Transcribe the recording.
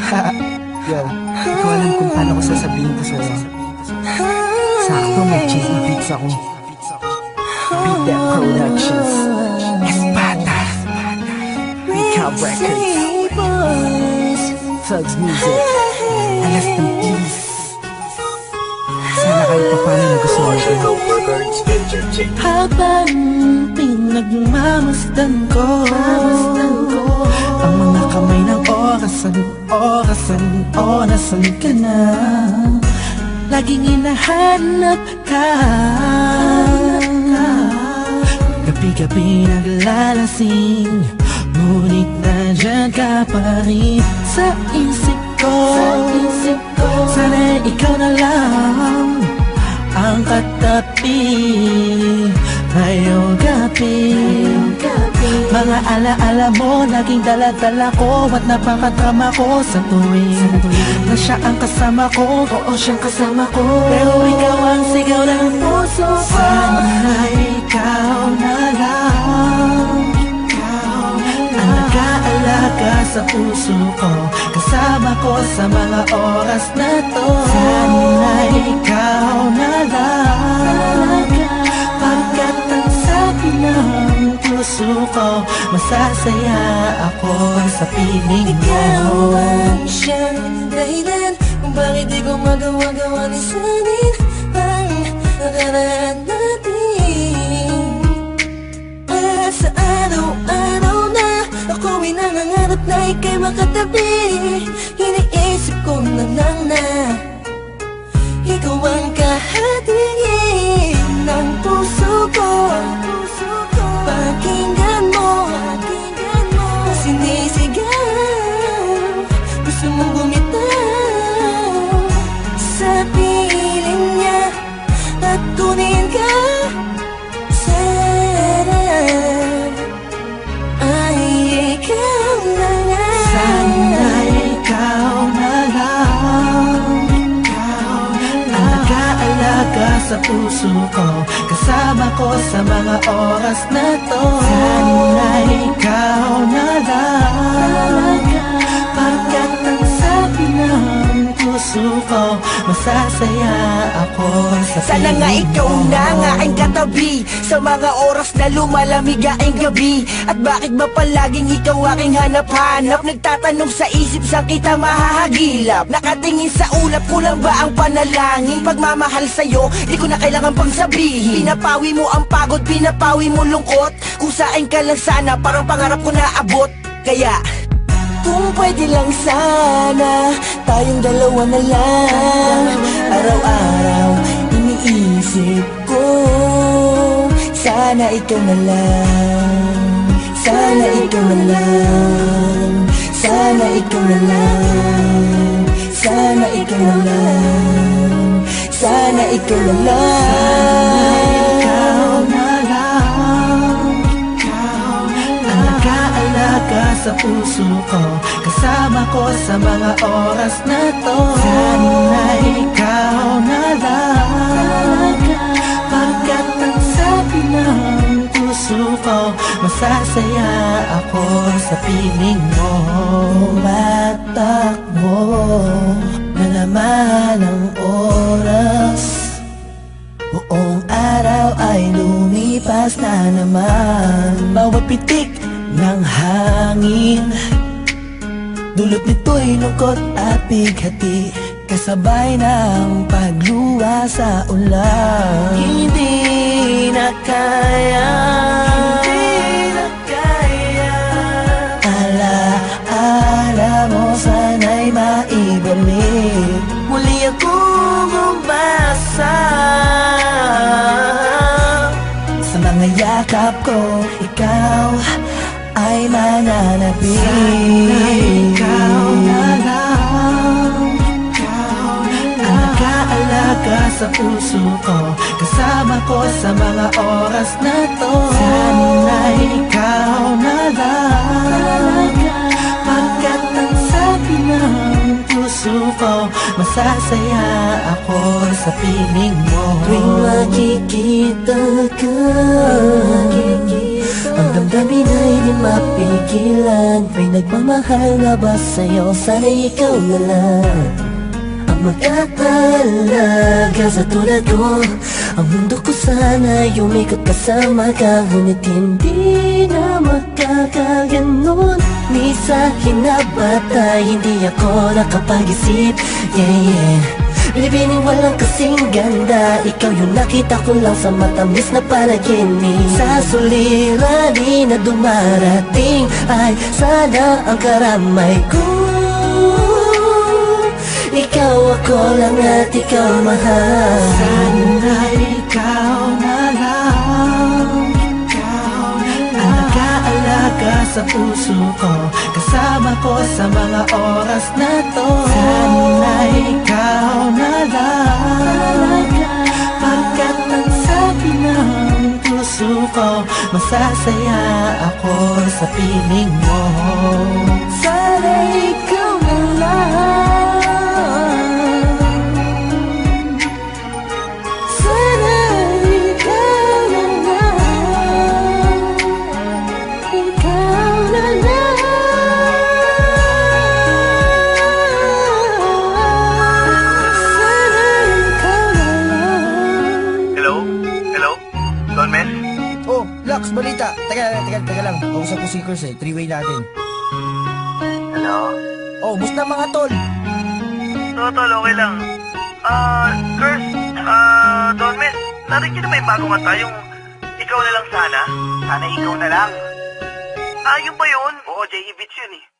Yo, di ko alam kung paano ko sasabihin to sa'yo. Sakto may cheesy beats ako. Beat That Productions, Espada, Recap Records, Thugs Music, Alas ng Peace. Sana kahit pa paano nagustuhan ko. Habang pinagmamasdan ko ang mga kamay ng orasan, nasan ka na? Laging hinahanap ka. Gabi-gabi naglalasing, ngunit nandyan ka pa rin sa isip ko. Sana ikaw na lang ang katabi ngayong gabi. Mga alaala mo laging dala-dala ko, at napakatrama ko sa tuwing na siya ang kasama ko. Oo, siyang kasama ko, pero ikaw ang sigaw ng puso ko. Sana ikaw na lang ang nag-aalaga sa puso ko, kasama ko sa mga oras na to. Sana ikaw na lang, pagkat ang sabi ng puso ko, masasaya ako sa piling mo. Ikaw ang siyang dahilan kung bakit di ko magawa-gawa ni sanin ang nakaraan natin. At sa araw-araw na ako'y nangangarap na ika'y makatabi, iniisip ko na lang na ikaw ang kahatiin ng puso ko. Pakinggan mo ang sinisigaw, gusto mong bumitaw sa piling niya at kunin ka. Sana ay ikaw na lang. Sana ikaw na lang ang nag-aalaga sa puso ko, kasama ko sa mga oras na to. Sana ikaw na lang, pagkat ang sabi ng puso ko, masasaya ako sa piling mo. Sana nga ikaw na nga ang katabi sa mga oras na lumalamig ang gabi. At bakit ba palaging ikaw aking hanap-hanap? Nagtatanong sa isip, saan kita mahahagilap? Nakatingin sa ulap, kulang ba ang panalangin? Pagmamahal sa'yo, di ko na kailangan pang sabihin. Pinapawi mo ang pagod, pinapawi mo lungkot. Kung saan ka lang sana, parang pangarap ko na abot. Kaya kung pwede lang sana, tayong dalawa na lang. Araw-araw iniisip ko, sana ikaw na lang. Sana ikaw na lang. Sana ikaw na lang. Sana ikaw na lang. Sana ikaw na lang. Ikaw na lang ang nag-aalaga sa puso ko, kasama ko sa mga oras na to. Sana ikaw na lang, pagkat ang sabi ng puso ko, masasaya ako sa piling mo. Tumatakbo na naman ang oras, buong araw ay lumipas na naman. Bawat pitik ng hangin, dulot nito'y lungkot at bighati, kasabay ng pagluwa sa ulan. Hindi na kaya, ala-ala mo sana'y maibalik. Muli akong umasa sa mga yakap ko, ikaw ay mananatili. Sana ikaw na lang ang nag-aalaga sa puso ko, kasama ko sa mga oras na to. Sana ikaw na lang, pagkat ang sabi ng puso ko, masasaya ako sa piling mo. Tuwing makikita ka, ang damdamin ay di mapigilan. May nagmamahal na ba sa'yo? Sana'y ikaw na lang ang magkakalaga sa tulad ko. Ang mundo ko sana'y umikot kasama ka, ngunit hindi na magkakaganon. Ni sa hinabata, hindi ako nakapag-isip. Yeah. Binibining walang kasing ganda, ikaw yung nakita ko lang sa matamis na panaginip. Sa suliranin na dumarating ay sana ang karamay ko. Ikaw ako lang at ikaw mahal. Sana ikaw na lang ang nag-aalaga sa puso ko, kasama ko sa mga oras na to. Sana ikaw na lang, pagkat ang sabi ng puso ko, masasaya ako sa piling mo. Sana ikaw na lang. Oh, Lux, balita. Teka lang. Kausap ko si Kers eh. Three-way natin. Hello? Oh, musta mga tol? Tol, okay lang. Kers, Don Mes, narinig na may bagong kanta yung Ikaw na lang sana? Sana ikaw na lang. Yung ba yun? Oo, J.E. Beats yun eh.